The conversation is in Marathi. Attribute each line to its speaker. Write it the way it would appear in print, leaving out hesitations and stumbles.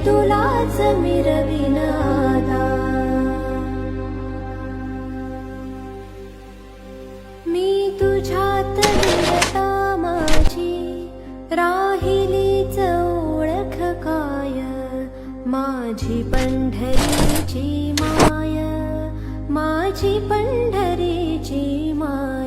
Speaker 1: तुलाच मिरविन आता। मी तुझ्यात विरता माझी राहिलीच ओळख काय, माझी पंढरीची माय, माझी पंढरीची माय।